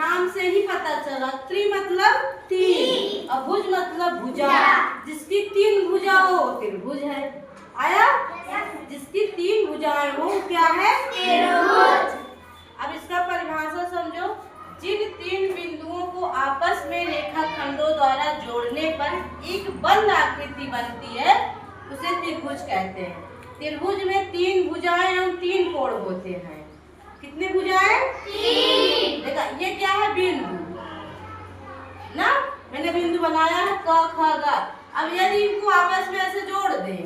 नाम से ही पता चला, त्रि मतलब तीन और भुज मतलब भुजा। जिसकी तीन भुजा हो त्रिभुज है। आया? जिसकी तीन भुजाएं हो क्या है? त्रिभुज। अब इसका परिभाषा समझो। जिन तीन बिंदुओं को आपस में रेखाखंडों द्वारा जोड़ने पर एक बंद आकृति बनती है उसे त्रिभुज कहते हैं। त्रिभुज में तीन भुजाएं और तीन कोण होते हैं। कितने भुजाएं? तीन। देखा ये क्या है? बिंदु ना, मैंने बिंदु बनाया है क ख ग। अब यदि इनको आपस में ऐसे जोड़ दें,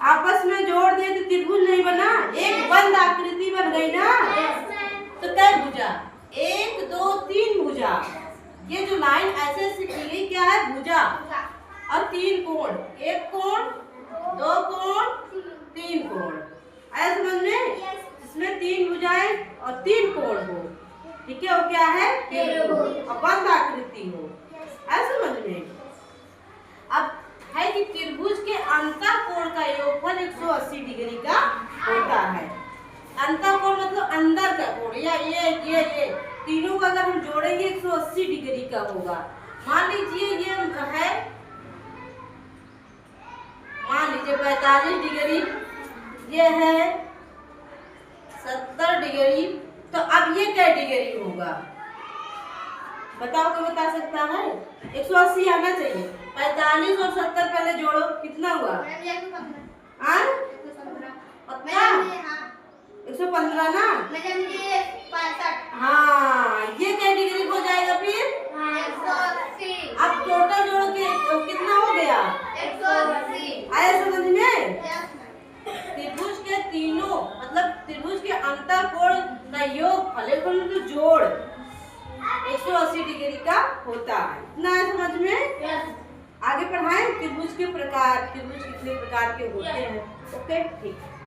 आपस में जोड़ दें तो त्रिभुज नहीं बना, एक बंद आकृति बन गई ना। तो कै भुजा? एक दो तीन भुजा। ये जो लाइन ऐसे से की गई क्या है? भुजा। और तीन कोण, एक कोण, दो कोण, तीन कोण। आया समझ में? इसमें तीन भुजाएं और तीन कोण हो, ठीक है? वो क्या है? त्रिभुज। और बंद आकृति हो। आया समझ में? अब है कि त्रिभुज के अंतःकोण का योगफल 180 डिग्री का होता है। अंतःकोण मतलब अंदर का कोण, या ये तीनों का अगर हम जोड़ेंगे 180 डिग्री का होगा। मान लीजिए ये है, मान लीजिए 45 डिग्री, ये है 70 डिग्री। तो अब ये क्या डिग्री होगा? बताओ, कोई बता सकता है? 180 आना चाहिए। 45 और 70 पहले जोड़ो, कितना हुआ? 115 ना। हाँ, ये क्या डिग्री हो जाएगा फिर? 180। अब टोटल जोड़ो के कितना हो गया? 180। आया समझ में? त्रिभुज के तीनों मतलब त्रिभुज के अंतःकोण का योगफल मतलब जोड़ 180 डिग्री का होता है। इतना है समझ में? आगे पढ़ाएं त्रिभुज के प्रकार, त्रिभुज कितने प्रकार के होते हैं। ओके, ठीक है।